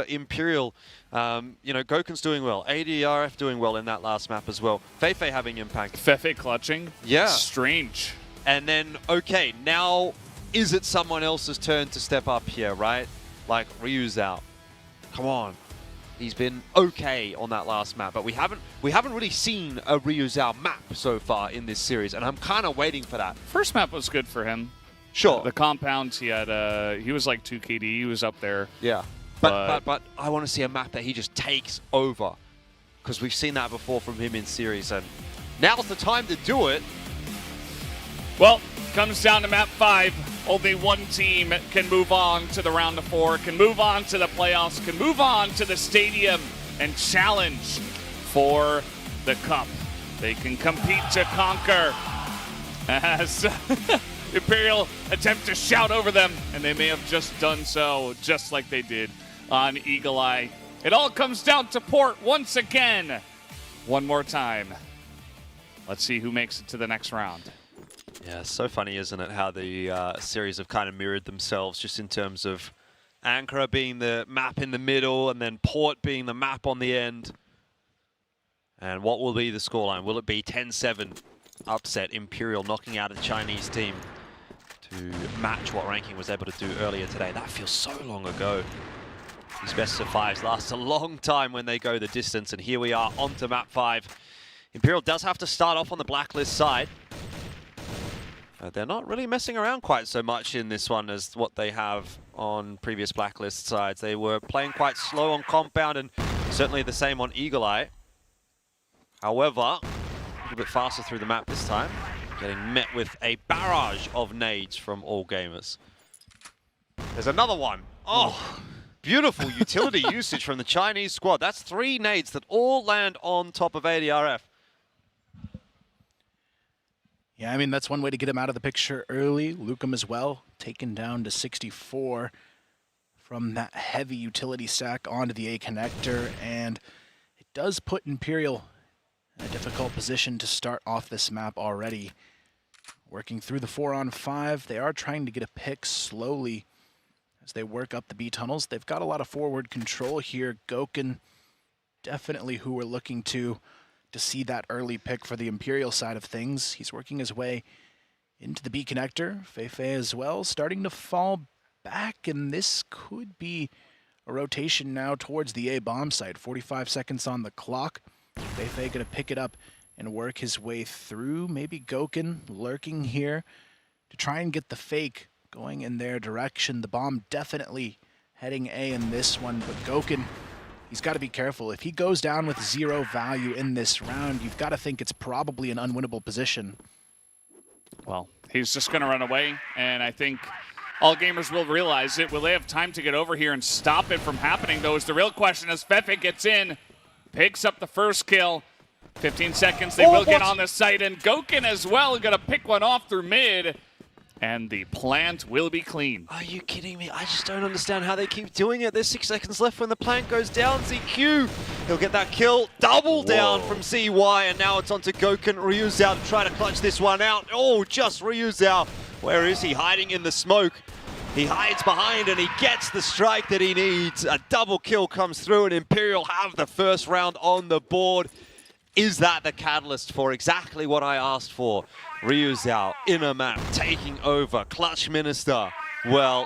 Imperial, you know, Goken's doing well. ADRF doing well in that last map as well. Feifei having impact. Feifei clutching. Yeah. Strange. And then, okay, now is it someone else's turn to step up here, right? Like Ryu's out. Come on. He's been okay on that last map, but we haven't really seen a Ryu Zhao map so far in this series, and I'm kind of waiting for that. First map was good for him. Sure. The compounds he had, he was like 2 KD, he was up there. Yeah. But I want to see a map that he just takes over, because we've seen that before from him in series, and now's the time to do it. Well, comes down to map 5. Only one team can move on to the round of 4, can move on to the playoffs, can move on to the stadium and challenge for the cup. They can compete to conquer as Imperial attempt to shout over them, and they may have just done so, just like they did on Eagle Eye. It all comes down to Port once again. One more time. Let's see who makes it to the next round. Yeah, it's so funny, isn't it, how the series have kind of mirrored themselves, just in terms of Ankara being the map in the middle and then Port being the map on the end. And what will be the scoreline? Will it be 10-7 upset, Imperial knocking out a Chinese team to match what Ranking was able to do earlier today? That feels so long ago. These best of 5s last a long time when they go the distance, and here we are on to map 5. Imperial does have to start off on the blacklist side. They're not really messing around quite so much in this one as what they have on previous blacklist sides. They were playing quite slow on compound, and certainly the same on Eagle Eye. However, a little bit faster through the map this time, getting met with a barrage of nades from all gamers. There's another one. Oh, beautiful utility usage from the Chinese squad. That's 3 nades that all land on top of ADRF. Yeah, I mean, that's one way to get him out of the picture early. Lukem as well, taken down to 64 from that heavy utility stack onto the A connector, and it does put Imperial in a difficult position to start off this map already. Working through the 4-on-5, they are trying to get a pick slowly as they work up the B tunnels. They've got a lot of forward control here. Goken, definitely who we're looking to see that early pick for the Imperial side of things. He's working his way into the B connector. Feifei as well, starting to fall back, and this could be a rotation now towards the A bomb site. 45 seconds on the clock. Feifei gonna pick it up and work his way through. Maybe Goken lurking here to try and get the fake going in their direction. The bomb definitely heading A in this one, but Goken, he's got to be careful. If he goes down with 0 value in this round, you've got to think it's probably an unwinnable position. Well, he's just going to run away, and I think all gamers will realize it. Will they have time to get over here and stop it from happening, though, is the real question as Feifei gets in, picks up the first kill. 15 seconds, they will get on the site, and Goken as well going to pick one off through mid. And the plant will be clean. Are you kidding me? I just don't understand how they keep doing it. There's 6 seconds left when the plant goes down. ZQ, he'll get that kill. Double down from CY, and now it's on to Goken. Ryu Zhao to try to clutch this one out. Oh, just Ryu Zhao. Where is he? Hiding in the smoke. He hides behind, and he gets the strike that he needs. A double kill comes through, and Imperial have the first round on the board. Is that the catalyst for exactly what I asked for? Ryu Zhao in a map, taking over. Clutch Minister. Well,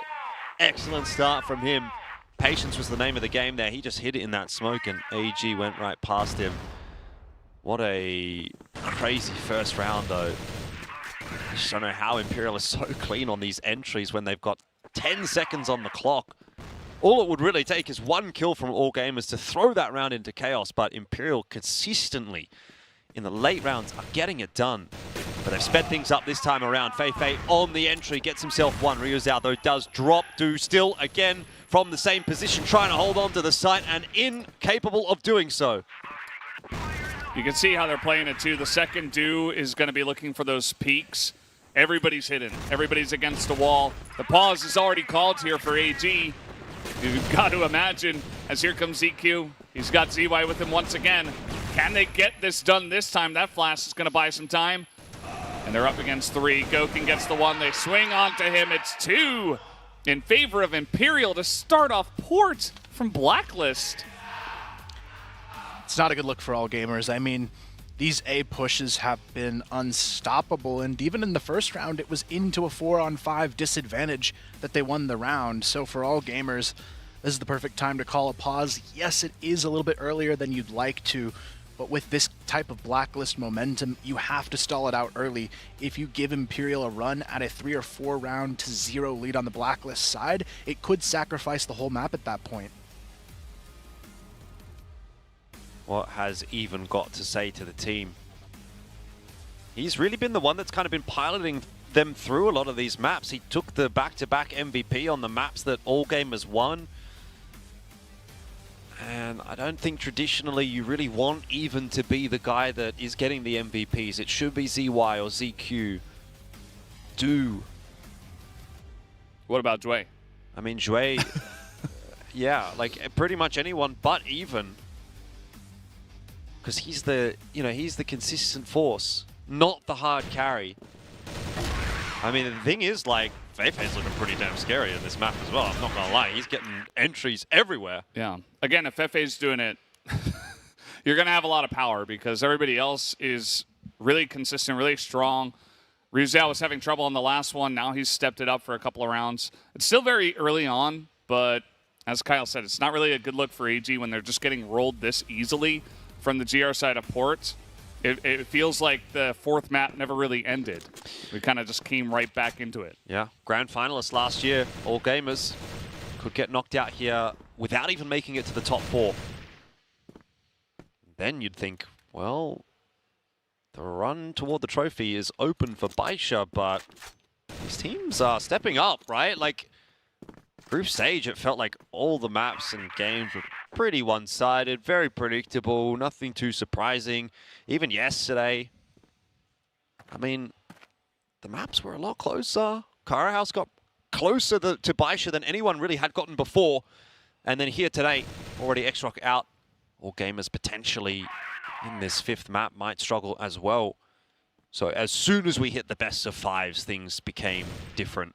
excellent start from him. Patience was the name of the game there. He just hit it in that smoke, and AG went right past him. What a crazy first round, though. I just don't know how Imperial is so clean on these entries when they've got 10 seconds on the clock. All it would really take is 1 kill from all gamers to throw that round into chaos, but Imperial consistently in the late rounds are getting it done. But they've sped things up this time around. Feifei on the entry, gets himself 1. Ryu Zhao, though, does drop. Do still, again, from the same position, trying to hold on to the site, and incapable of doing so. You can see how they're playing it, too. The second Do is going to be looking for those peaks. Everybody's hidden. Everybody's against the wall. The pause is already called here for AG. You've got to imagine, as here comes ZQ. He's got ZY with him once again. Can they get this done this time? That flash is going to buy some time. And they're up against 3. Goken gets the 1. They swing onto him. It's 2 in favor of Imperial to start off Port. from Blacklist. It's not a good look for all gamers. I mean, these A pushes have been unstoppable, and even in the first round, it was into a 4-on-5 disadvantage that they won the round. So for all gamers, this is the perfect time to call a pause. Yes, it is a little bit earlier than you'd like to, but with this type of Blacklist momentum, you have to stall it out early. If you give Imperial a run at a 3 or 4 round to 0 lead on the Blacklist side, it could sacrifice the whole map at that point. What has Even got to say to the team? He's really been the one that's kind of been piloting them through a lot of these maps. He took the back-to-back MVP on the maps that all gamers won. And I don't think traditionally you really want Even to be the guy that is getting the MVPs. It should be ZY or ZQ. What about Jue? I mean, Jue, yeah, like pretty much anyone but Even. Because he's the, he's the consistent force, not the hard carry. I mean, the thing is, like, Feifei's looking pretty damn scary in this map as well. I'm not gonna lie, he's getting entries everywhere. Yeah. Again, if Feifei's doing it, you're gonna have a lot of power because everybody else is really consistent, really strong. Ryuzel was having trouble in the last one. Now he's stepped it up for a couple of rounds. It's still very early on, but as Kyle said, it's not really a good look for AG when they're just getting rolled this easily from the GR side of port. It feels like the fourth map never really ended. We kind of just came right back into it. Yeah, grand finalists last year, all gamers, could get knocked out here without even making it to the top 4. Then you'd think, well, the run toward the trophy is open for Baisha, but these teams are stepping up, right? Like, group stage, it felt like all the maps and games were pretty one-sided, very predictable, nothing too surprising. Even yesterday, I mean, the maps were a lot closer. Cara House got closer to Baisha than anyone really had gotten before. And then here today, already X-Rock out. All gamers potentially in this 5th map might struggle as well. So as soon as we hit the best of 5s, things became different.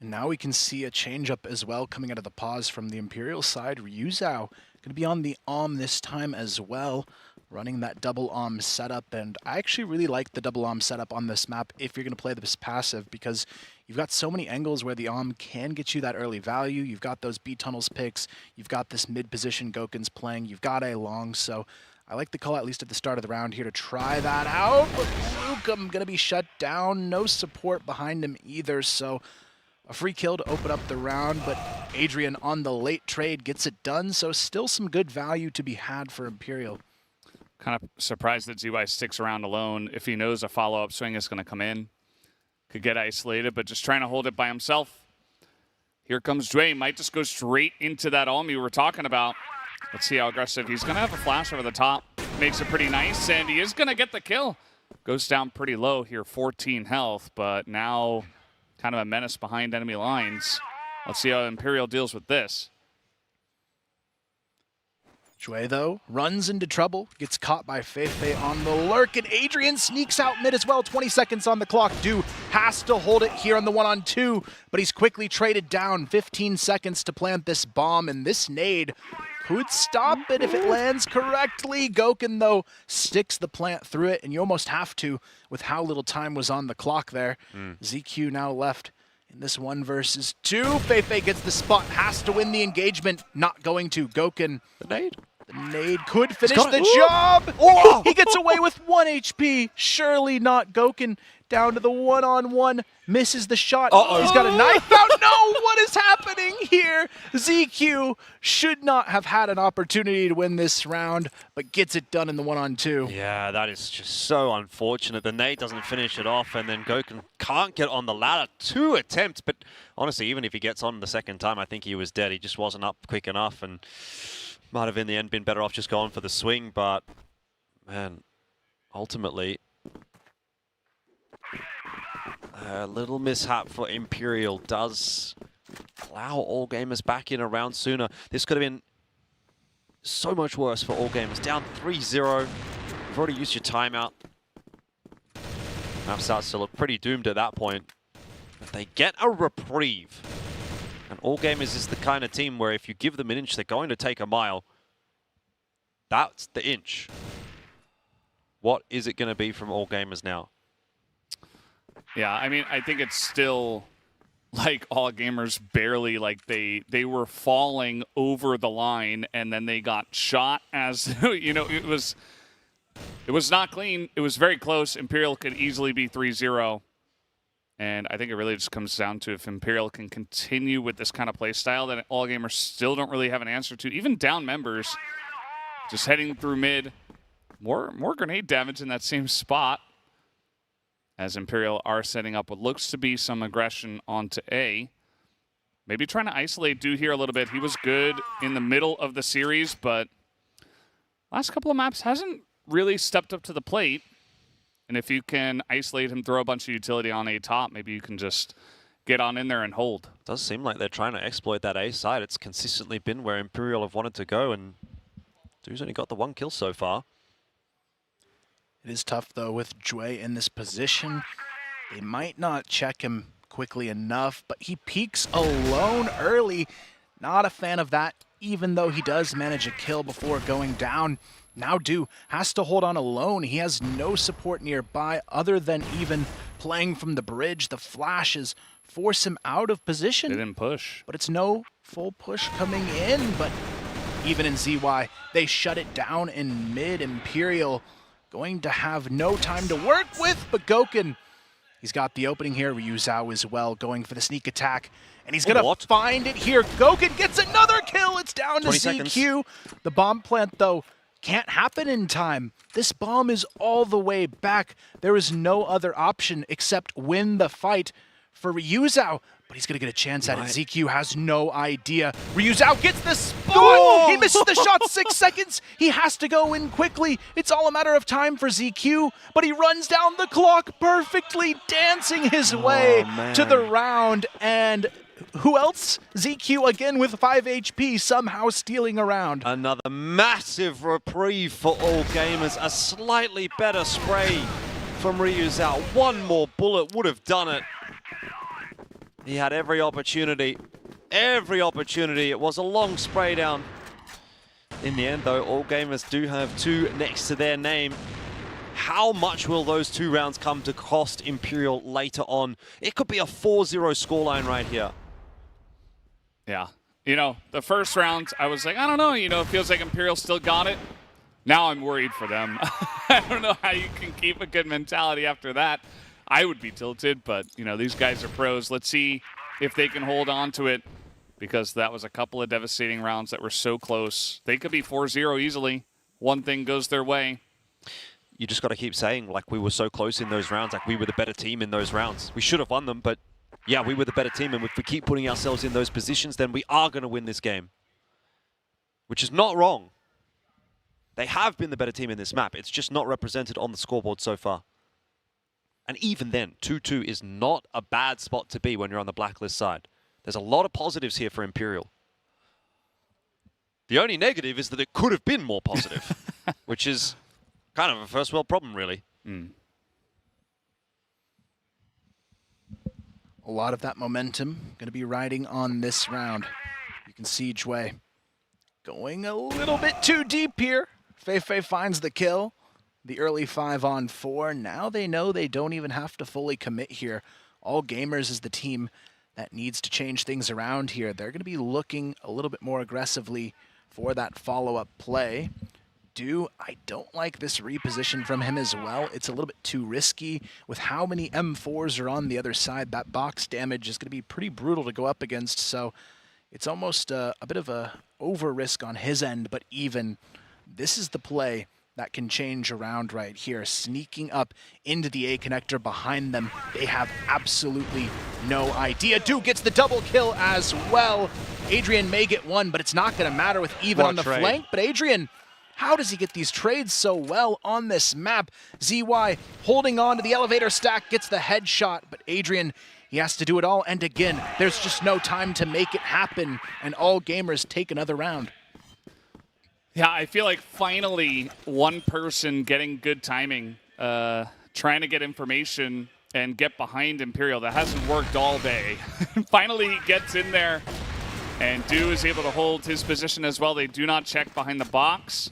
And now we can see a change-up as well coming out of the pause from the Imperial side. Ryuzao going to be on the this time as well, running that double setup. And I actually really like the double setup on this map if you're going to play this passive, because you've got so many angles where the can get you that early value. You've got those B tunnels picks. You've got this mid-position Goken's playing. You've got A long. So I like the call, at least at the start of the round here, to try that out. But Lukem going to be shut down. No support behind him either. So a free kill to open up the round, but Adrian on the late trade gets it done, so still some good value to be had for Imperial. Kind of surprised that ZY sticks around alone. If he knows a follow-up swing is going to come in, could get isolated, but just trying to hold it by himself. Here comes Dre, might just go straight into that Alm you were talking about. Let's see how aggressive. He's going to have a flash over the top. Makes it pretty nice, and he is going to get the kill. Goes down pretty low here, 14 health, but now kind of a menace behind enemy lines. Let's see how Imperial deals with this. Jue, though, runs into trouble, gets caught by Feifei on the lurk, and Adrian sneaks out mid as well. 20 seconds on the clock. Du has to hold it here on the 1-on-2, but he's quickly traded down. 15 seconds to plant this bomb, and this nade could stop it if it lands correctly. Goken, though, sticks the plant through it, and you almost have to with how little time was on the clock there. ZQ now left in this 1 versus 2. Feifei gets the spot, has to win the engagement. Not going to. Goken. The nade. The nade could finish the job. Oh! He gets away with 1 HP. Surely not. Goken down to the 1-on-1. Misses the shot. He's got a knife out. No, what is happening here? ZQ should not have had an opportunity to win this round, but gets it done in the 1-on-2. Yeah, that is just so unfortunate. The nade doesn't finish it off, and then Goken can't get on the ladder. 2 attempts, but honestly, even if he gets on the second time, I think he was dead. He just wasn't up quick enough, and might have in the end been better off just going for the swing, but man, ultimately a little mishap for Imperial does allow all gamers back in a round sooner. This could have been so much worse for all gamers. Down 3-0. You've already used your timeout. Map starts to look pretty doomed at that point. But they get a reprieve. And All Gamers is the kind of team where if you give them an inch, they're going to take a mile. That's the inch. What is it going to be from All Gamers now? Yeah, I mean, I think it's still like All Gamers barely, like they were falling over the line and then they got shot as, you know, it was not clean. It was very close. Imperial could easily be 3-0. And I think it really just comes down to if Imperial can continue with this kind of play style that All Gamers still don't really have an answer to. Even down members, just heading through mid. More grenade damage in that same spot as Imperial are setting up what looks to be some aggression onto A. Maybe trying to isolate Do here a little bit. He was good in the middle of the series, but last couple of maps hasn't really stepped up to the plate. And if you can isolate him, throw a bunch of utility on A top, maybe you can just get on in there and hold. Does seem like they're trying to exploit that A side. It's consistently been where Imperial have wanted to go, and Do's only got the 1 kill so far. It is tough, though, with Jue in this position. They might not check him quickly enough, but he peeks alone early. Not a fan of that, even though he does manage a kill before going down. Now Do has to hold on alone. He has no support nearby other than even playing from the bridge. The flashes force him out of position. They didn't push. But it's no full push coming in. But even in ZY, they shut it down in mid. Imperial going to have no time to work with, but Gokun, he's got the opening here. Ryu Zhao as well going for the sneak attack, and he's going to find it here. Gokun gets another kill. It's down to ZQ. The bomb plant, though, can't happen in time. This bomb is all the way back. There is no other option except win the fight for Ryu Zhao, but he's going to get a chance at it. ZQ has no idea. Ryu Zhao gets the spot. Oh! He misses the shot 6 seconds. He has to go in quickly. It's all a matter of time for ZQ, but he runs down the clock perfectly, dancing his way to the round. And who else? ZQ again with 5 HP, somehow stealing a round. Another massive reprieve for All Gamers. A slightly better spray from Ryu Zhao. One more bullet would have done it. He had every opportunity. Every opportunity. It was a long spray down. In the end, though, All Gamers do have 2 next to their name. How much will those 2 rounds come to cost Imperial later on? It could be a 4-0 scoreline right here. Yeah. You know, the first round, I was like, I don't know. You know, it feels like Imperial still got it. Now I'm worried for them. I don't know how you can keep a good mentality after that. I would be tilted, but, you know, these guys are pros. Let's see if they can hold on to it, because that was a couple of devastating rounds that were so close. They could be 4-0 easily. One thing goes their way. You just got to keep saying, like, we were so close in those rounds, like we were the better team in those rounds. We should have won them, but yeah, we were the better team, and if we keep putting ourselves in those positions, then we are going to win this game. Which is not wrong. They have been the better team in this map. It's just not represented on the scoreboard so far. And even then, 2-2 is not a bad spot to be when you're on the blacklist side. There's a lot of positives here for Imperial. The only negative is that it could have been more positive, which is kind of a first world problem, really. A lot of that momentum going to be riding on this round. You can see Jue going a little bit too deep here. Feifei finds the kill. The early 5-on-4. Now they know they don't even have to fully commit here. All Gamers is the team that needs to change things around here. They're going to be looking a little bit more aggressively for that follow-up play. I don't like this reposition from him as well. It's a little bit too risky. With how many M4s are on the other side, that box damage is going to be pretty brutal to go up against. So it's almost a bit of a over-risk on his end, but even this is the play that can change around right here. Sneaking up into the A connector behind them. They have absolutely no idea. Do gets the double kill as well. Adrian may get one, but it's not going to matter with even on the flank. But Adrian, how does he get these trades so well on this map? ZY holding on to the elevator stack, gets the headshot, but Adrian, he has to do it all. And again, there's just no time to make it happen. And All Gamers take another round. Yeah, I feel like finally one person getting good timing, trying to get information and get behind Imperial. That hasn't worked all day. Finally he gets in there And Du is able to hold his position as well. They do not check behind the box.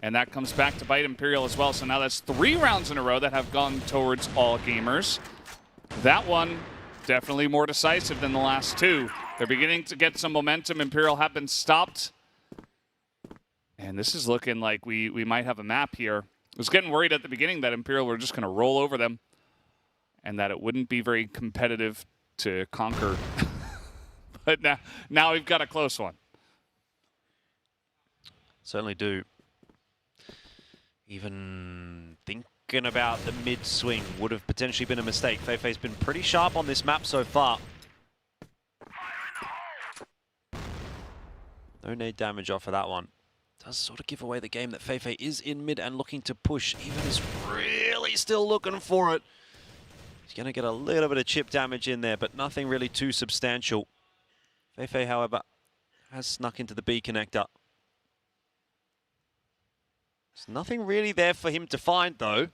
And that comes back to bite Imperial as well. So now that's 3 rounds in a row that have gone towards all gamers. That one definitely more decisive than the last 2. They're beginning to get some momentum. Imperial have been stopped. And this is looking like we might have a map here. I was getting worried at the beginning that Imperial were just going to roll over them and that it wouldn't be very competitive to conquer. But now we've got a close one. Certainly do. Even thinking about the mid-swing would have potentially been a mistake. Feifei's been pretty sharp on this map so far. No nade damage off of that one. Does sort of give away the game that Feifei is in mid and looking to push. Even is really still looking for it. He's going to get a little bit of chip damage in there, but nothing really too substantial. Feifei, however, has snuck into the B connector. There's nothing really there for him to find, though.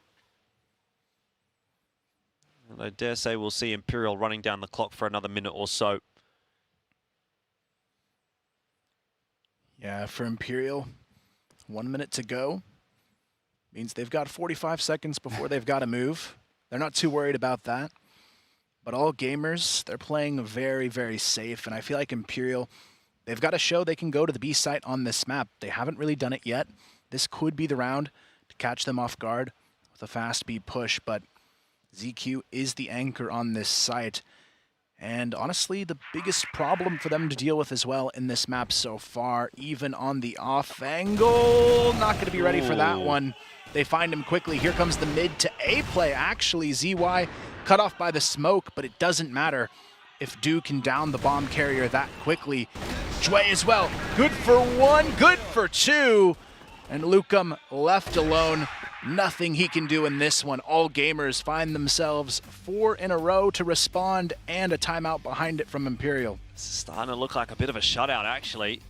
And I dare say we'll see Imperial running down the clock for another minute or so. Yeah, for Imperial, 1 minute to go. Means they've got 45 seconds before they've got to move. They're not too worried about that. But all gamers, they're playing very, very safe. And I feel like Imperial, they've got to show they can go to the B site on this map. They haven't really done it yet. This could be the round to catch them off guard with a fast B push. But ZQ is the anchor on this site. And honestly, the biggest problem for them to deal with as well in this map so far, even on the off angle. Not going to be ready for that one. They find him quickly. Here comes the mid to A play. Actually, ZY cut off by the smoke, but it doesn't matter if Du can down the bomb carrier that quickly. Jue as well. Good for 1, good for 2. And Lucum left alone. Nothing he can do in this one. All gamers find themselves 4 in a row to respond and a timeout behind it from Imperial. This is starting to look like a bit of a shutout, actually.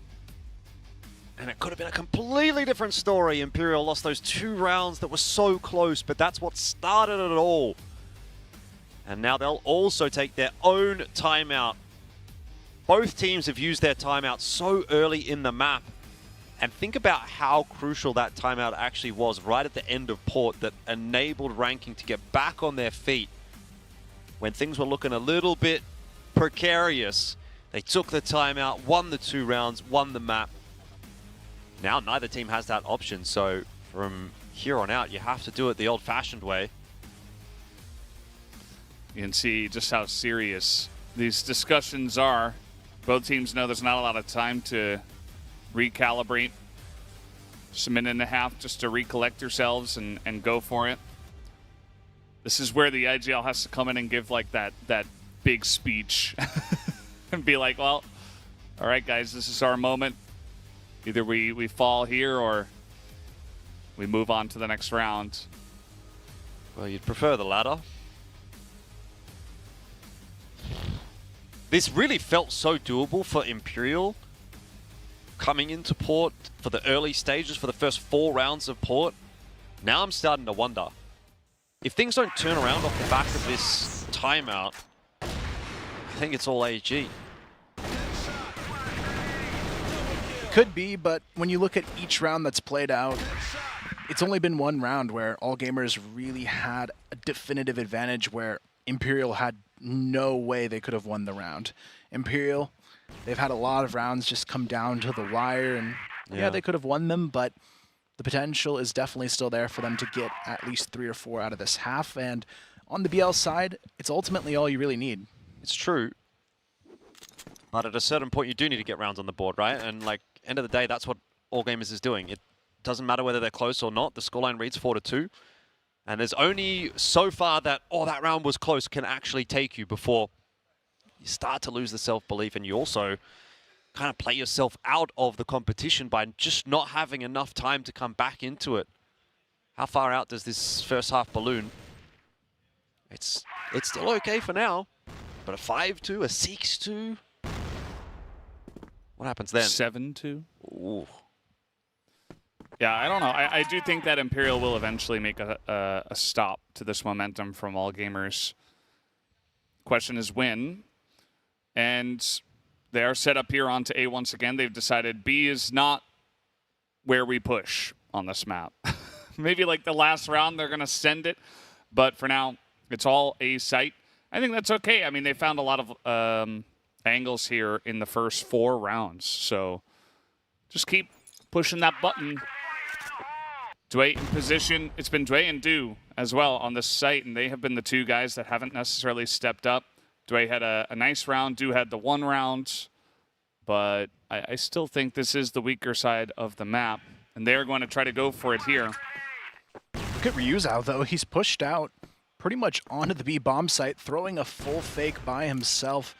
And it could have been a completely different story. Imperial lost those 2 rounds that were so close, but that's what started it all. And now they'll also take their own timeout. Both teams have used their timeout so early in the map. And think about how crucial that timeout actually was right at the end of Port that enabled Ranking to get back on their feet. When things were looking a little bit precarious, they took the timeout, won the 2 rounds, won the map. Now neither team has that option, so from here on out, you have to do it the old-fashioned way. You can see just how serious these discussions are. Both teams know there's not a lot of time to recalibrate. Just a minute and a half just to recollect yourselves and go for it. This is where the IGL has to come in and give like that big speech and be like, well, all right, guys, this is our moment. Either we fall here or we move on to the next round. Well, you'd prefer the latter. This really felt so doable for Imperial coming into Port for the early stages, for the first 4 rounds of Port. Now I'm starting to wonder, if things don't turn around off the back of this timeout, I think it's all AG. Could be, but when you look at each round that's played out, it's only been 1 round where all gamers really had a definitive advantage where Imperial had no way they could have won the round. Imperial, they've had a lot of rounds just come down to the wire, and yeah, they could have won them, but the potential is definitely still there for them to get at least 3 or 4 out of this half. And on the BL side, it's ultimately all you really need. It's true. But at a certain point, you do need to get rounds on the board, right? And like, end of the day, that's what All Gamers is doing. It doesn't matter whether they're close or not. The scoreline reads 4-2. And there's only so far that, oh, that round was close, can actually take you before you start to lose the self-belief. And you also kind of play yourself out of the competition by just not having enough time to come back into it. How far out does this first half balloon? It's still okay for now. But a 5-2, a 6-2. What happens then? 7-2. Ooh. Yeah, I don't know. I do think that Imperial will eventually make a stop to this momentum from all gamers. Question is when. And They are set up here onto A once again. They've decided B is not where we push on this map. Maybe like the last round they're going to send it, but for now it's all A site. I think that's okay. I mean, they found a lot of angles here in the first 4 rounds, so just keep pushing that button. Dway in position. It's been Dway and Do as well on this site, and they have been the 2 guys that haven't necessarily stepped up. Dway had a nice round. Do had the 1 round, but I still think this is the weaker side of the map, and they're going to try to go for it here. Look at Ryuzao, though. He's pushed out pretty much onto the B bomb site, throwing a full fake by himself.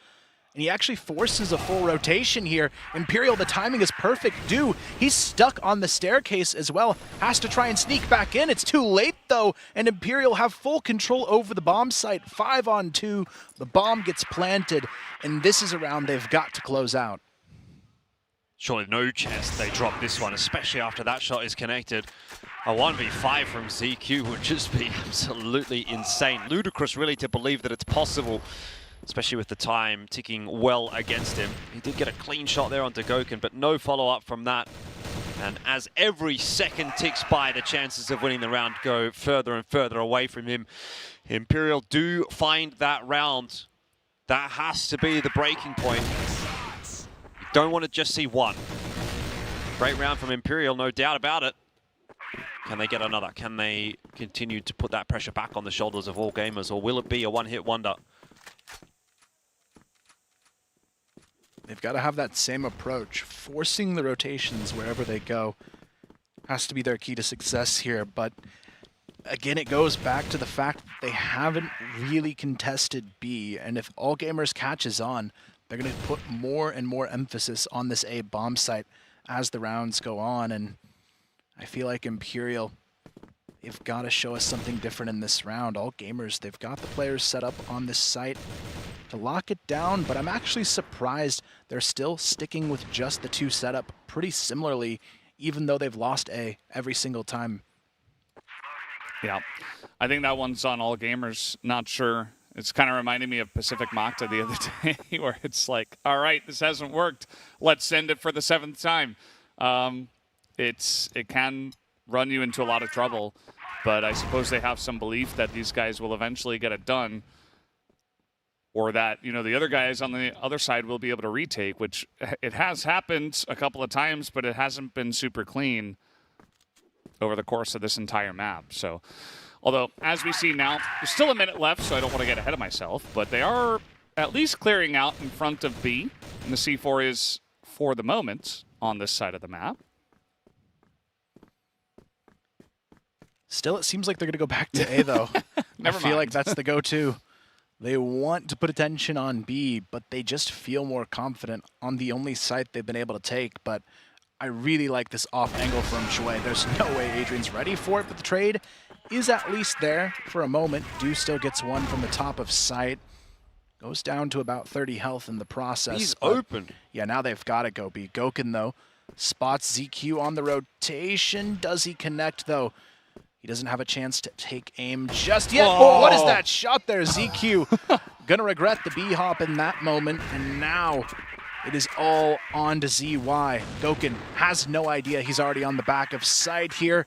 And he actually forces a full rotation here. Imperial, the timing is perfect. Do, he's stuck on the staircase as well. Has to try and sneak back in. It's too late, though. And Imperial have full control over the bomb site. 5 on 2. The bomb gets planted. And this is a round they've got to close out. Surely no chance they drop this one, especially after that shot is connected. A 1v5 from ZQ would just be absolutely insane. Ludicrous, really, to believe that it's possible, especially with the time ticking well against him. He did get a clean shot there onto Gokun, but no follow-up from that. And as every second ticks by, the chances of winning the round go further and further away from him. Imperial do find that round. That has to be the breaking point. You don't want to just see one. Great round from Imperial, no doubt about it. Can they get another? Can they continue to put that pressure back on the shoulders of all gamers, or will it be a one-hit wonder? They've got to have that same approach. Forcing the rotations wherever they go has to be their key to success here. But again, it goes back to the fact that they haven't really contested B. And if All Gamers catches on, they're going to put more and more emphasis on this A bomb site as the rounds go on. And I feel like Imperial, they've got to show us something different in this round. All Gamers, they've got the players set up on this site to lock it down, but I'm actually surprised they're still sticking with just the 2 setup pretty similarly, even though they've lost A every single time. Yeah, I think that one's on All Gamers. Not sure. It's kind of reminding me of Pacific Makta the other day, where it's like, all right, this hasn't worked. Let's send it for the 7th time. It can run you into a lot of trouble, but I suppose they have some belief that these guys will eventually get it done, or that, you know, the other guys on the other side will be able to retake, which it has happened a couple of times, but it hasn't been super clean over the course of this entire map. So, although, as we see now, there's still a minute left, so I don't want to get ahead of myself, but they are at least clearing out in front of B, and the C4 is, for the moment, on this side of the map. Still, it seems like they're going to go back to A, though. I feel like that's the go-to. They want to put attention on B, but they just feel more confident on the only site they've been able to take. But I really like this off angle from Shui. There's no way Adrian's ready for it, but the trade is at least there for a moment. Do still gets one from the top of site. Goes down to about 30 health in the process. He's open. Yeah, now they've got to go B. Gokun, though, spots ZQ on the rotation. Does he connect, though? He doesn't have a chance to take aim just yet. Oh, what is that shot there? ZQ gonna regret the B-hop in that moment, and now it is all on to ZY. Gokun has no idea he's already on the back of site here,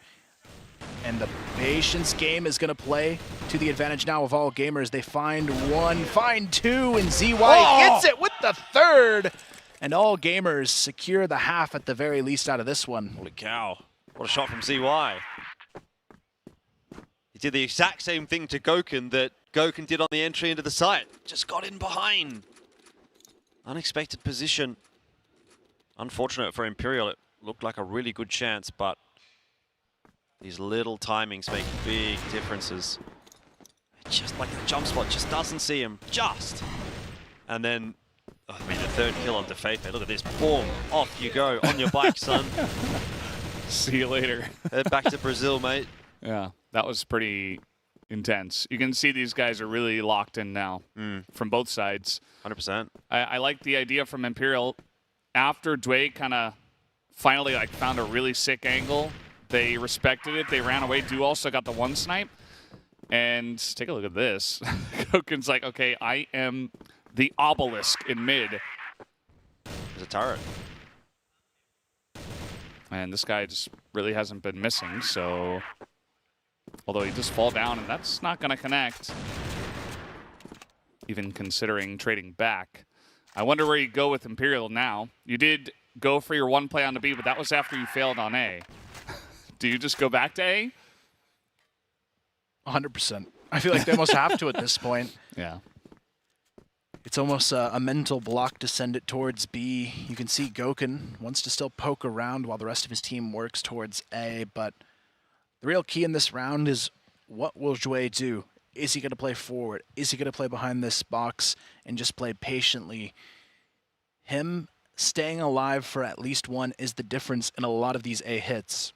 and the patience game is gonna play to the advantage now of All Gamers. They find 1, find 2, and ZY gets it with the 3rd, and All Gamers secure the half at the very least out of this one. Holy cow. What a shot from ZY. He did the exact same thing to Gokun that Gokun did on the entry into the site. Just got in behind. Unexpected position. Unfortunate for Imperial. It looked like a really good chance, but these little timings make big differences. Just like the jump spot, just doesn't see him. Just. And then, I mean, the 3rd kill on Defefe. Look at this. Boom. Off you go. On your bike, son. See you later. Head back to Brazil, mate. Yeah, that was pretty intense. You can see these guys are really locked in now from both sides. 100%. I like the idea from Imperial. After Dway kind of finally found a really sick angle, they respected it. They ran away. Du also got the 1 snipe. And take a look at this. Gokun's like, okay, I am the obelisk in mid. There's a turret. And this guy just really hasn't been missing, so... Although he just fall down, and that's not going to connect. Even considering trading back. I wonder where you go with Imperial now. You did go for your one play on the B, but that was after you failed on A. Do you just go back to A? 100%. I feel like they almost have to at this point. Yeah. It's almost a mental block to send it towards B. You can see Gokun wants to still poke around while the rest of his team works towards A, but the real key in this round is what will Jue do? Is he going to play forward? Is he going to play behind this box and just play patiently? Him staying alive for at least one is the difference in a lot of these A hits.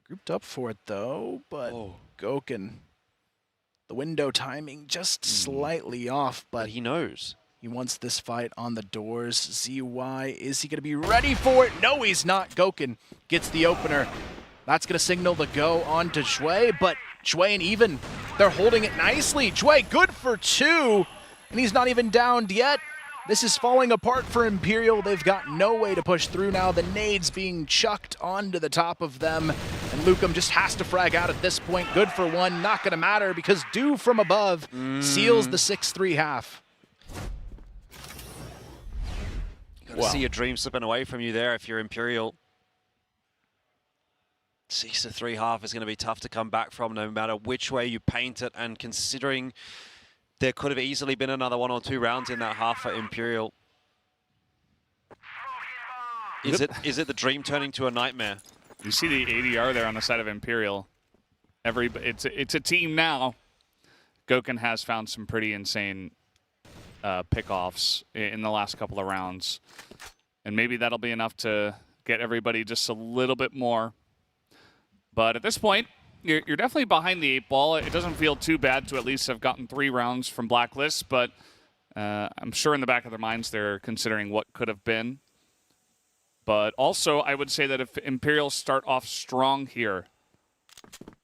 Grouped up for it though, but Gokun, the window timing just slightly off, but he knows. He wants this fight on the doors. ZY, is he going to be ready for it? No, he's not. Gokun gets the opener. That's going to signal the go on to Jue, but Jue and Even, they're holding it nicely. Jue good for 2, and he's not even downed yet. This is falling apart for Imperial. They've got no way to push through now. The nades being chucked onto the top of them. And Lucum just has to frag out at this point. Good for 1, not gonna matter because Dew from above seals the 6-3 half. You gotta see your dream slipping away from you there if you're Imperial. 6-3 half is gonna be tough to come back from no matter which way you paint it, and considering there could have easily been another 1 or 2 rounds in that half for Imperial. Is it the dream turning to a nightmare? You see the ADR there on the side of Imperial. It's a team now. Gokun has found some pretty insane pickoffs in the last couple of rounds. And maybe that'll be enough to get everybody just a little bit more. But at this point, you're definitely behind the 8 ball. It doesn't feel too bad to at least have gotten 3 rounds from Blacklist, but I'm sure in the back of their minds they're considering what could have been. But also, I would say that if Imperial start off strong here,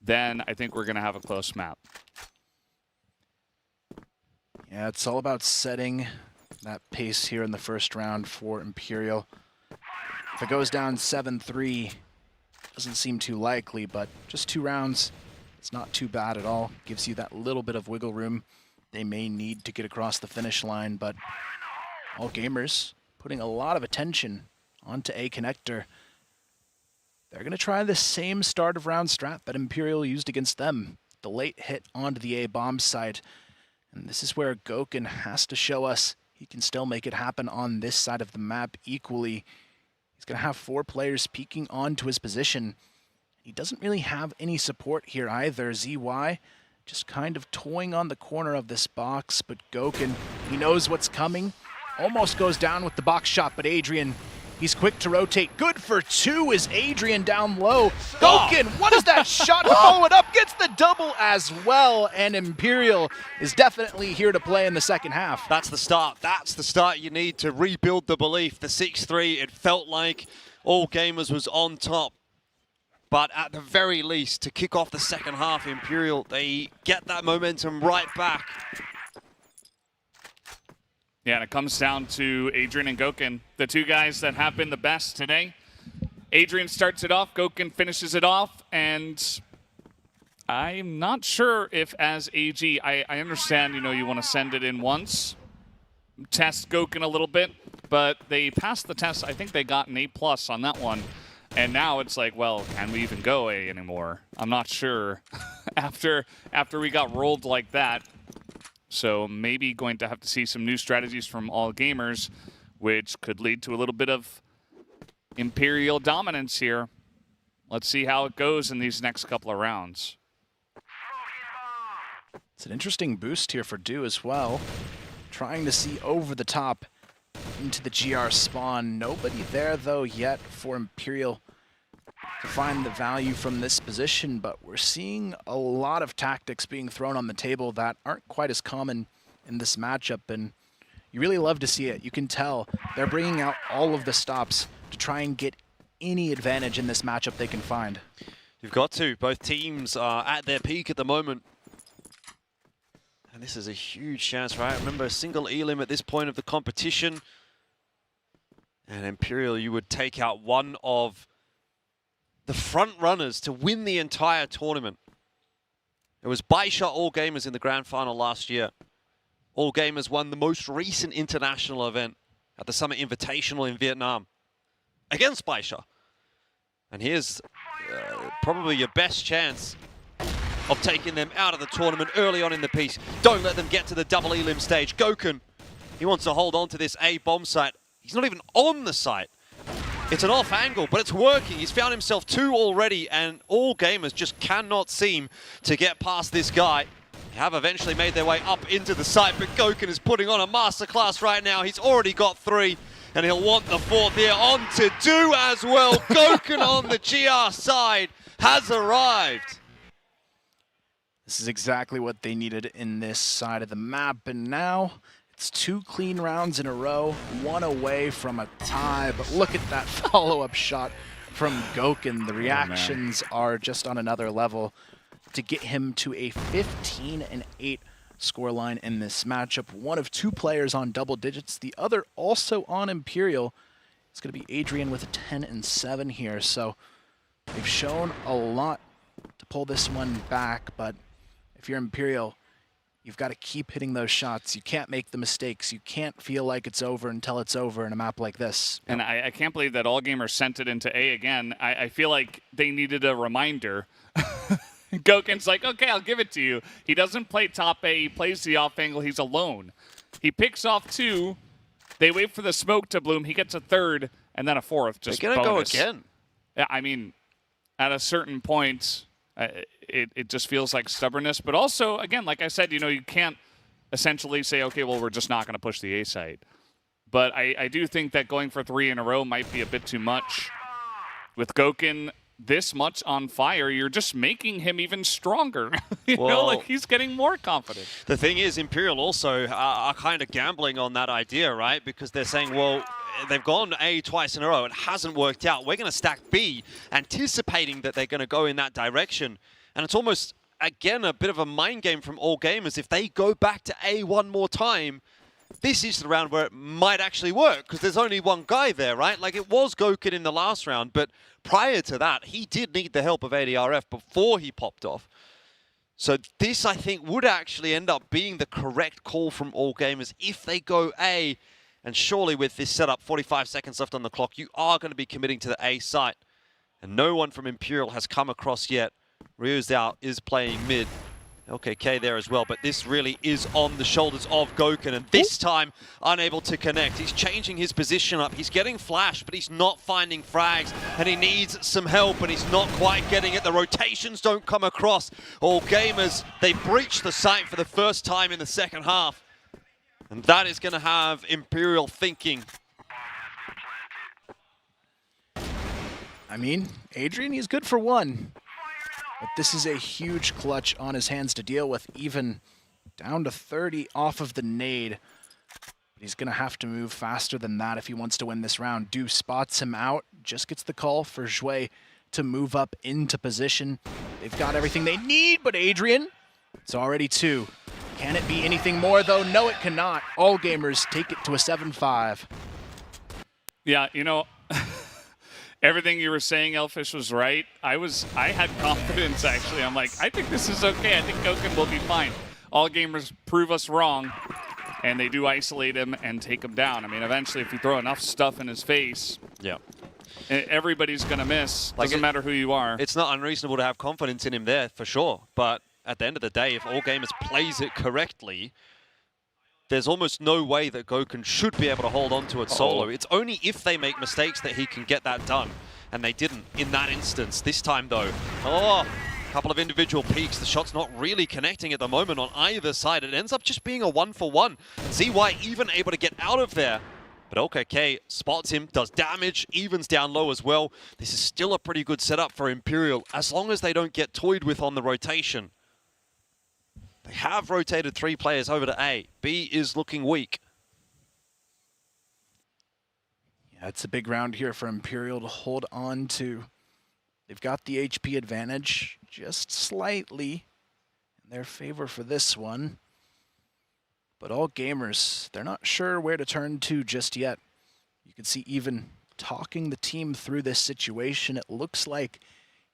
then I think we're going to have a close map. Yeah, it's all about setting that pace here in the first round for Imperial. If it goes down 7-3, doesn't seem too likely, but just 2 rounds, it's not too bad at all. Gives you that little bit of wiggle room they may need to get across the finish line, but all gamers putting a lot of attention onto A connector. They're going to try the same start of round strat that Imperial used against them. The late hit onto the A bomb site. And this is where Gokun has to show us he can still make it happen on this side of the map equally. He's going to have 4 players peeking onto his position. He doesn't really have any support here either. ZY just kind of toying on the corner of this box, but Gokun, he knows what's coming. Almost goes down with the box shot, but Adrian, he's quick to rotate. Good for 2 is Adrian down low. Gokun, what is that shot? Follow it up, gets the double as well, and Imperial is definitely here to play in the second half. That's the start. That's the start you need to rebuild the belief. The 6-3, it felt like all gamers was on top. But at the very least, to kick off the second half, Imperial, they get that momentum right back. Yeah, and it comes down to Adrian and Gokun, the 2 guys that have been the best today. Adrian starts it off, Gokun finishes it off, and I'm not sure if as AG, I understand, you want to send it in once, test Gokun a little bit, but they passed the test. I think they got an A+ on that one. And now it's like, well, can we even go A anymore? I'm not sure after we got rolled like that. So maybe going to have to see some new strategies from all gamers, which could lead to a little bit of Imperial dominance here. Let's see how it goes in these next couple of rounds. It's an interesting boost here for Dew as well. Trying to see over the top into the GR spawn. Nobody there though yet for Imperial to find the value from this position, but we're seeing a lot of tactics being thrown on the table that aren't quite as common in this matchup, and you really love to see it. You can tell they're bringing out all of the stops to try and get any advantage in this matchup they can find. You've got to. Both teams are at their peak at the moment. And this is a huge chance, right? Remember, a single elim at this point of the competition. And Imperial, you would take out one of the front runners to win the entire tournament. It was Baisha All Gamers in the grand final last year. All Gamers won the most recent international event at the Summer Invitational in Vietnam against Baisha. And here's probably your best chance of taking them out of the tournament early on in the piece. Don't let them get to the double elim stage. Gokun, he wants to hold on to this A bomb site. He's not even on the site. It's an off angle, but it's working. He's found himself 2 already, and All Gamers just cannot seem to get past this guy. They have eventually made their way up into the site, but Gokun is putting on a masterclass right now. He's already got 3, and he'll want the 4th here. On to do as well. Gokun on the GR side has arrived. This is exactly what they needed in this side of the map, and now it's 2 clean rounds in a row, 1 away from a tie, but look at that follow-up shot from Gokun. The reactions are just on another level to get him to a 15-8 scoreline in this matchup. One of 2 players on double digits, the other also on Imperial. It's going to be Adrian with a 10-7 here, so they've shown a lot to pull this one back, but if you're Imperial, you've got to keep hitting those shots. You can't make the mistakes. You can't feel like it's over until it's over in a map like this. And I can't believe that All Gamers sent it into A again. I feel like they needed a reminder. Gokun's like, okay, I'll give it to you. He doesn't play top A. He plays the off angle. He's alone. He picks off 2. They wait for the smoke to bloom. He gets a 3rd and then a 4th. Just They're going to go bonus. again. Yeah, I mean, at a certain point, it just feels like stubbornness. But also, again, like I said, you can't essentially say, okay, well, we're just not going to push the A side. But I do think that going for 3 in a row might be a bit too much. With Gokun this much on fire, you're just making him even stronger. you know, like he's getting more confident. The thing is, Imperial also are kind of gambling on that idea, right? Because they're saying, well, they've gone A twice in a row. It hasn't worked out. We're going to stack B, anticipating that they're going to go in that direction. And it's almost, again, a bit of a mind game from All Gamers. If they go back to A one more time, this is the round where it might actually work, because there's only one guy there, right? Like, it was Gokun in the last round, but prior to that, he did need the help of ADRF before he popped off. So this, I think, would actually end up being the correct call from All Gamers if they go A. And surely with this setup, 45 seconds left on the clock, you are going to be committing to the A site. And no one from Imperial has come across yet. Ryuzao is playing mid. LKK there as well, but this really is on the shoulders of Gokun, and this time unable to connect. He's changing his position up. He's getting flash, but he's not finding frags, and he needs some help, and he's not quite getting it. The rotations don't come across. All Gamers, they breach the site for the first time in the second half, and that is going to have Imperial thinking. I mean, Adrian, he's good for 1. But this is a huge clutch on his hands to deal with, even down to 30 off of the nade. But he's going to have to move faster than that if he wants to win this round. Du spots him out, just gets the call for Zhui to move up into position. They've got everything they need, but Adrian, it's already 2. Can it be anything more, though? No, it cannot. All Gamers take it to a 7-5. Yeah, everything you were saying, Elfish, was right. I had confidence, actually. I'm like, I think this is okay. I think Gokun will be fine. All Gamers prove us wrong, and they do isolate him and take him down. I mean, eventually, if you throw enough stuff in his face, everybody's going to miss. Doesn't matter who you are. It's not unreasonable to have confidence in him there, for sure. But at the end of the day, if All Gamers plays it correctly, there's almost no way that Gokun should be able to hold on to it solo. It's only if they make mistakes that he can get that done. And they didn't in that instance. This time, though, a couple of individual peaks. The shot's not really connecting at the moment on either side. It ends up just being a 1-for-1. ZY even able to get out of there. But LKK spots him, does damage, evens down low as well. This is still a pretty good setup for Imperial, as long as they don't get toyed with on the rotation. They have rotated 3 players over to A. B is looking weak. Yeah, it's a big round here for Imperial to hold on to. They've got the HP advantage just slightly in their favor for this one. But all gamers, they're not sure where to turn to just yet. You can see even talking the team through this situation, it looks like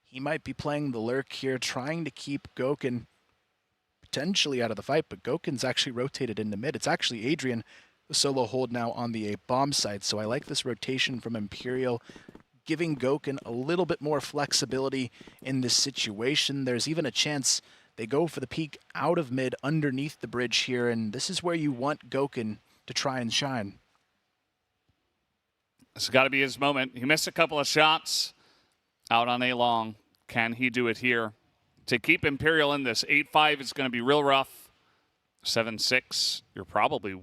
he might be playing the lurk here, trying to keep Gokun potentially out of the fight, but Gokun's actually rotated into mid. It's actually Adrian, the solo hold now on the A bomb side, so I like this rotation from Imperial, giving Gokun a little bit more flexibility in this situation. There's even a chance they go for the peek out of mid underneath the bridge here, and this is where you want Gokun to try and shine. It's got to be his moment. He missed a couple of shots out on A long. Can he do it here? To keep Imperial in this, 8-5 is going to be real rough. 7-6, you're probably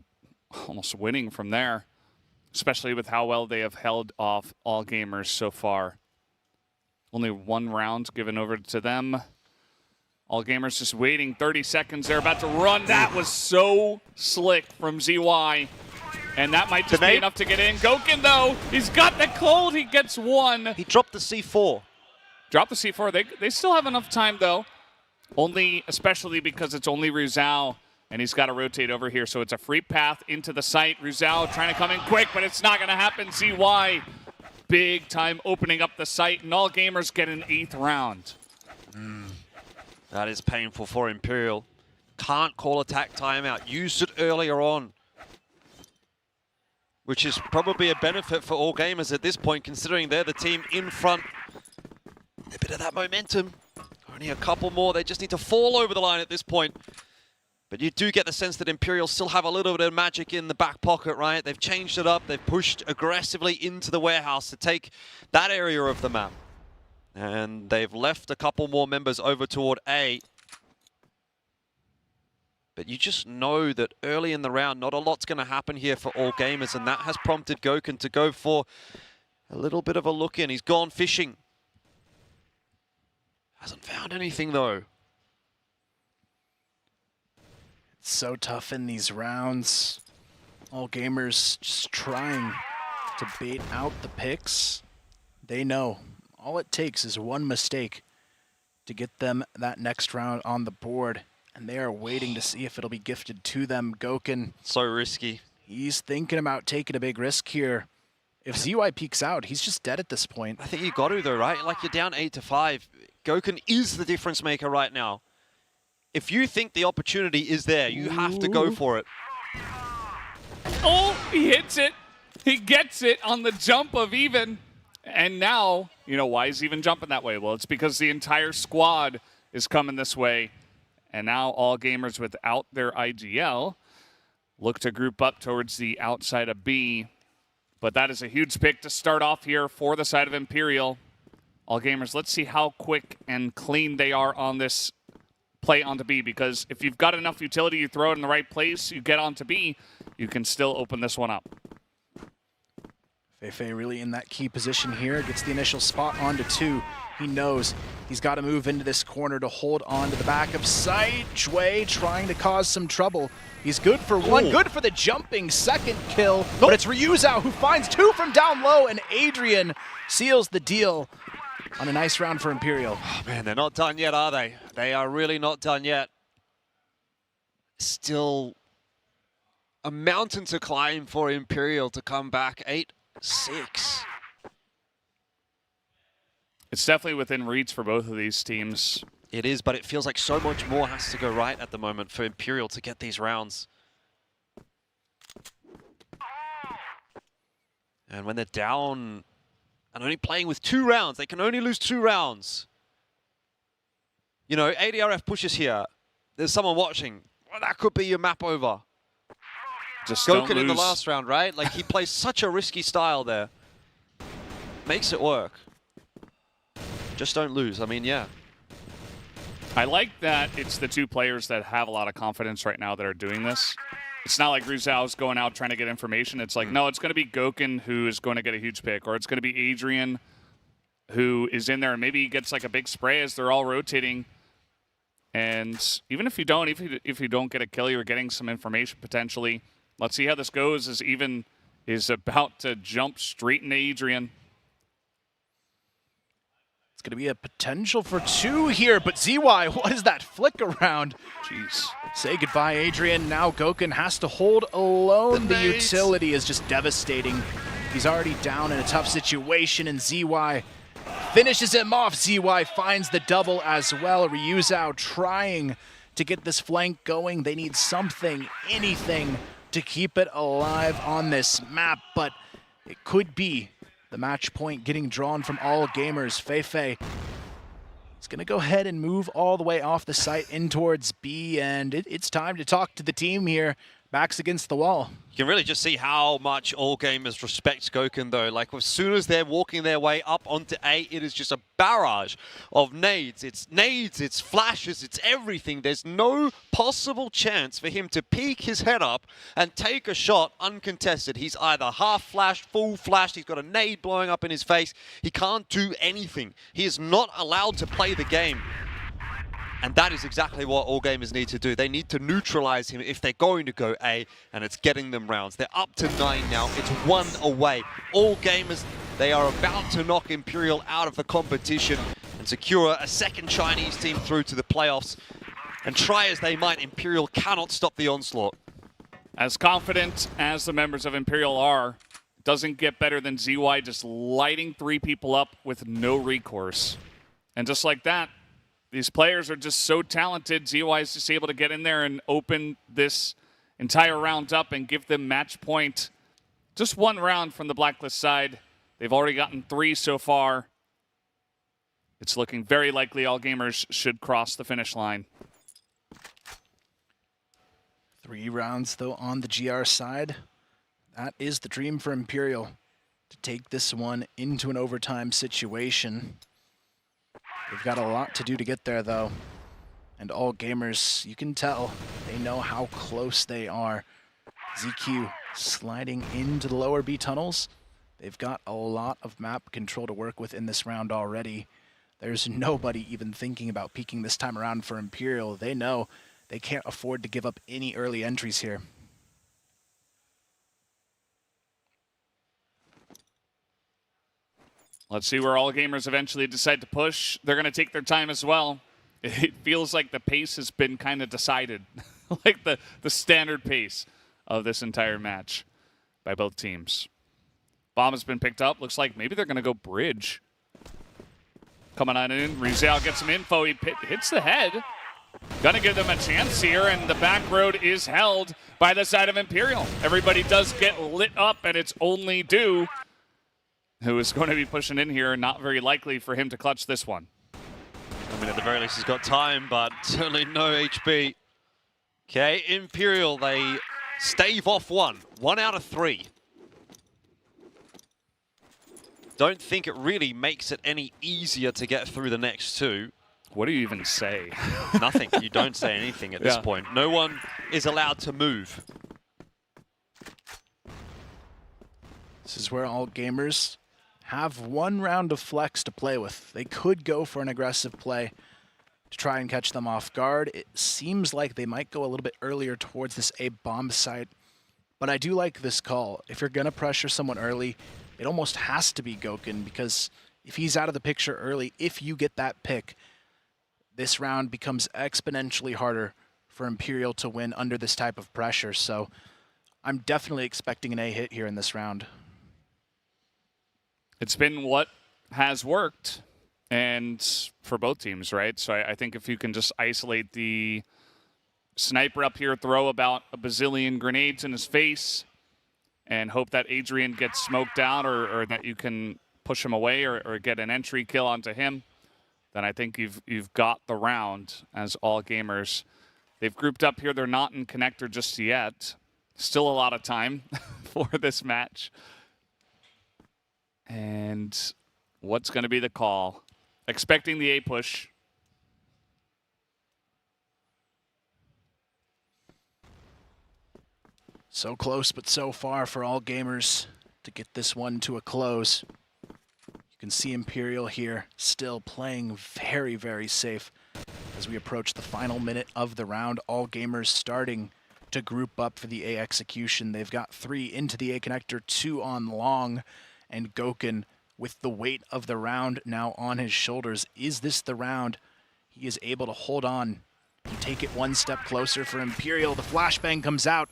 almost winning from there, especially with how well they have held off all gamers so far. Only one round given over to them. All gamers just waiting 30 seconds. They're about to run. That was so slick from ZY. And that might just be enough to get in. Gokun, though, he's got the cold. He gets one. He dropped the C4. Dropped the C4. They still have enough time, though. Only, especially because it's only Ruzao, and he's got to rotate over here. So it's a free path into the site. Ruzao trying to come in quick, but it's not going to happen. ZY, big time opening up the site, and all gamers get an 8th round. That is painful for Imperial. Can't call attack timeout. Used it earlier on, which is probably a benefit for all gamers at this point, considering they're the team in front. A bit of that momentum. Only a couple more. They just need to fall over the line at this point. But you do get the sense that Imperial still have a little bit of magic in the back pocket, right? They've changed it up. They've pushed aggressively into the warehouse to take that area of the map. And they've left a couple more members over toward A. But you just know that early in the round, not a lot's going to happen here for all gamers. And that has prompted Gokun to go for a little bit of a look in. He's gone fishing. Hasn't found anything, though. It's so tough in these rounds. All gamers just trying to bait out the picks. They know all it takes is one mistake to get them that next round on the board. And they are waiting to see if it'll be gifted to them. Gokun, So risky. he's thinking about taking a big risk here. If ZY peeks out, he's just dead at this point. I think you got to, though, right? Like, you're down 8-5. Gokun is the difference maker right now. If you think the opportunity is there, you have to go for it. Oh, he hits it. He gets it on the jump of even. And now, you know, why is even jumping that way? Well, it's because the entire squad is coming this way. And now all gamers without their IGL look to group up towards the outside of B. But that is a huge pick to start off here for the side of Imperial. All gamers, let's see how quick and clean they are on this play onto B, because if you've got enough utility, you throw it in the right place, you get onto B, you can still open this one up. Feifei really in that key position here, gets the initial spot onto 2. He knows he's got to move into this corner to hold on to the back of sight. Jue trying to cause some trouble. He's good for one, good for the jumping second kill, but it's Ryuzao who finds 2 from down low, and Adrian seals the deal on a nice round for Imperial. Oh, man, they're not done yet, are they? They are really not done yet. Still a mountain to climb for Imperial to come back 8-6. It's definitely within reach for both of these teams. It is, but it feels like so much more has to go right at the moment for Imperial to get these rounds. And when they're down and only playing with 2 rounds, they can only lose 2 rounds. You know, ADRF pushes here. There's someone watching. Well, that could be your map over. Just Gokun in the last round, right? Like, he plays such a risky style there. Makes it work. Just don't lose. I mean, yeah. I like that it's the 2 players that have a lot of confidence right now that are doing this. It's not like Ruzao's going out trying to get information. It's like, no, it's going to be Gokun who is going to get a huge pick, or it's going to be Adrian who is in there, and maybe he gets like a big spray as they're all rotating. And even if you don't, if you don't get a kill, you're getting some information potentially. Let's see how this goes, as even is about to jump straight into Adrian. It's going to be a potential for 2 here, but ZY, what is that flick around? Jeez. Say goodbye, Adrian. Now Gokun has to hold alone. The utility is just devastating. He's already down in a tough situation, and ZY finishes him off. ZY finds the double as well. Ryuzao trying to get this flank going. They need something, anything, to keep it alive on this map, but it could be the match point getting drawn from all gamers. Feifei is going to go ahead and move all the way off the site in towards B, and it's time to talk to the team here. Backs against the wall. You can really just see how much all gamers respect Gokun, though. Like, as soon as they're walking their way up onto A, it is just a barrage of nades, it's flashes, it's everything. There's no possible chance for him to peek his head up and take a shot uncontested. He's either half flashed, full flashed, he's got a nade blowing up in his face. He can't do anything. He is not allowed to play the game. And that is exactly what all gamers need to do. They need to neutralize him if they're going to go A, and it's getting them rounds. They're up to 9 now. It's 1 away. All gamers, they are about to knock Imperial out of the competition and secure a second Chinese team through to the playoffs. And try as they might, Imperial cannot stop the onslaught. As confident as the members of Imperial are, it doesn't get better than ZY just lighting 3 people up with no recourse. And just like that, these players are just so talented. ZY is just able to get in there and open this entire round up and give them match point. Just 1 round from the Blacklist side. They've already gotten 3 so far. It's looking very likely all gamers should cross the finish line. 3 rounds, though, on the GR side. That is the dream for Imperial, to take this one into an overtime situation. They've got a lot to do to get there, though. And all gamers, you can tell, they know how close they are. ZQ sliding into the lower B tunnels. They've got a lot of map control to work with in this round already. There's nobody even thinking about peeking this time around for Imperial. They know they can't afford to give up any early entries here. Let's see where all gamers eventually decide to push. They're going to take their time as well. It feels like the pace has been kind of decided, like the standard pace of this entire match by both teams. Bomb has been picked up. Looks like maybe they're going to go bridge. Coming on in, Ryuzao gets some info. He hits the head. Gonna give them a chance here, and the back road is held by the side of Imperial. Everybody does get lit up, and it's only Dew who is going to be pushing in here. Not very likely for him to clutch this one. I mean, at the very least, he's got time, but certainly no HP. Okay, Imperial, they stave off 1 out of 3. Don't think it really makes it any easier to get through the next 2. What do you even say? Nothing. You don't say anything at this point. No one is allowed to move. This is where all gamers have 1 round of flex to play with. They could go for an aggressive play to try and catch them off guard. It seems like they might go a little bit earlier towards this A bomb site, but I do like this call. If you're going to pressure someone early, it almost has to be Gokun, because if he's out of the picture early, if you get that pick, this round becomes exponentially harder for Imperial to win under this type of pressure. So I'm definitely expecting an A hit here in this round. It's been what has worked, and for both teams, right? So I think if you can just isolate the sniper up here, throw about a bazillion grenades in his face, and hope that Adrian gets smoked out, or that you can push him away or get an entry kill onto him, then I think you've got the round as all gamers. They've grouped up here. They're not in connector just yet. Still a lot of time for this match. And what's going to be the call? Expecting the A push. So close, but so far for all gamers to get this one to a close. You can see Imperial here still playing very, very safe as we approach the final minute of the round. All gamers starting to group up for the A execution. They've got 3 into the A connector, 2 on long, and Gokun with the weight of the round now on his shoulders. Is this the round he is able to hold on and take it one step closer for Imperial? The flashbang comes out.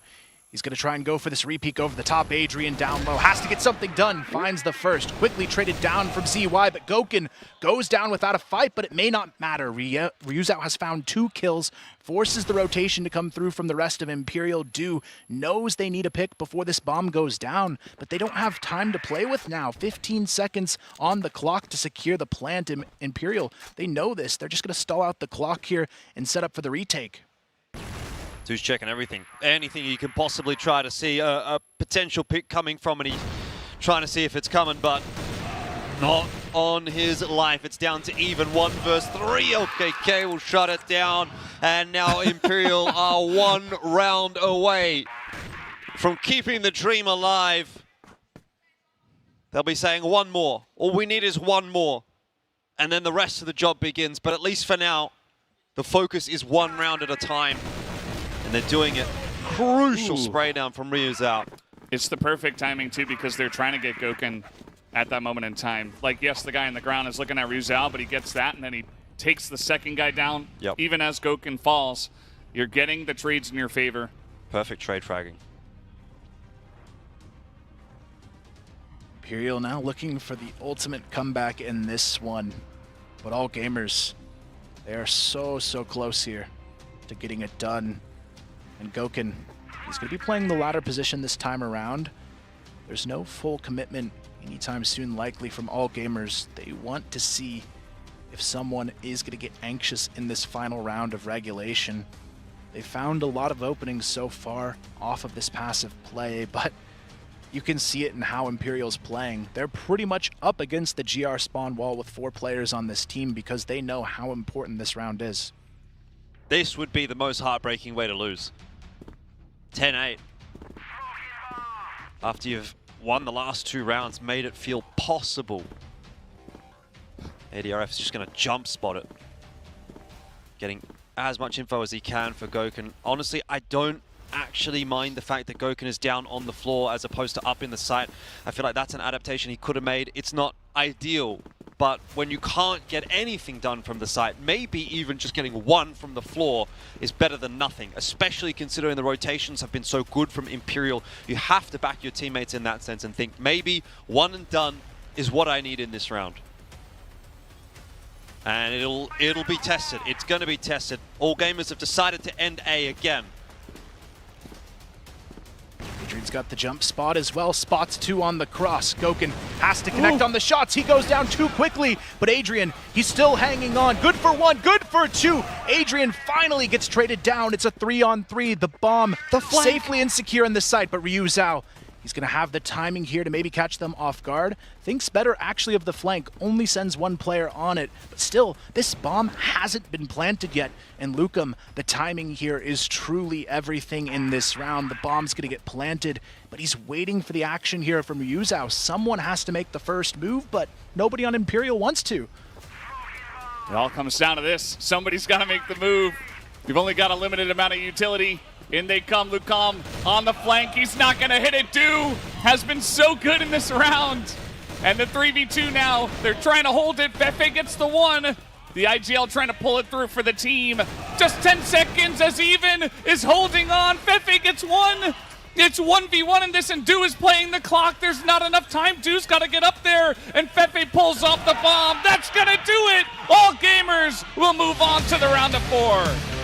He's going to try and go for this repeat over the top. Adrian down low, has to get something done, finds the first. Quickly traded down from ZY, but Gokun goes down without a fight, but it may not matter. Ryuzao has found 2 kills, forces the rotation to come through from the rest of Imperial. Do knows they need a pick before this bomb goes down, but they don't have time to play with now. 15 seconds on the clock to secure the plant. Imperial, they know this. They're just going to stall out the clock here and set up for the retake. Who's checking everything. Anything you can possibly try to see a potential pick coming from, and he's trying to see if it's coming, but not on his life. It's down to even 1 versus 3. OKK will shut it down, and now Imperial are 1 round away from keeping the dream alive. They'll be saying 1 more. All we need is 1 more, and then the rest of the job begins. But at least for now, the focus is 1 round at a time. And they're doing it. Crucial spray down from Ryuzao. It's the perfect timing, too, because they're trying to get Gokun at that moment in time. Like, yes, the guy on the ground is looking at Ryuzao, but he gets that, and then he takes the second guy down. Yep. Even as Gokun falls, you're getting the trades in your favor. Perfect trade fragging. Imperial now looking for the ultimate comeback in this one. But all gamers, they are so close here to getting it done. And Gokun, he's going to be playing the ladder position this time around. There's no full commitment anytime soon likely from all gamers. They want to see if someone is going to get anxious in this final round of regulation. They found a lot of openings so far off of this passive play, but you can see it in how Imperial's playing. They're pretty much up against the GR spawn wall with 4 players on this team because they know how important this round is. This would be the most heartbreaking way to lose. 10-8. After you've won the last 2 rounds, made it feel possible. ADRF is just going to jump spot it. Getting as much info as he can for Gokun. Honestly, I don't actually mind the fact that Gokun is down on the floor as opposed to up in the site. I feel like that's an adaptation he could have made. It's not ideal, but when you can't get anything done from the site, maybe even just getting 1 from the floor is better than nothing, especially considering the rotations have been so good from Imperial. You have to back your teammates in that sense and think maybe 1 and done is what I need in this round. And it'll be tested. It's going to be tested. All gamers have decided to end A again. Adrian's got the jump spot as well. Spots 2 on the cross. Gokun has to connect on the shots. He goes down too quickly, but Adrian, he's still hanging on. Good for 1, good for 2. Adrian finally gets traded down. It's a 3-on-3. The bomb safely insecure in the site, but Ryuzao, he's going to have the timing here to maybe catch them off guard. Thinks better actually of the flank, only sends 1 player on it. But still, this bomb hasn't been planted yet. And Lukum, the timing here is truly everything in this round. The bomb's going to get planted, but he's waiting for the action here from Ryuzao. Someone has to make the first move, but nobody on Imperial wants to. It all comes down to this. Somebody's got to make the move. You've only got a limited amount of utility. In they come, Lucam on the flank. He's not going to hit it. Do has been so good in this round. And the 3v2 now, they're trying to hold it. Fefe gets the 1. The IGL trying to pull it through for the team. Just 10 seconds as Even is holding on. Fefe gets 1. It's 1v1 in this, and Do is playing the clock. There's not enough time. Do's got to get up there, and Fefe pulls off the bomb. That's going to do it. All gamers will move on to the round of 4.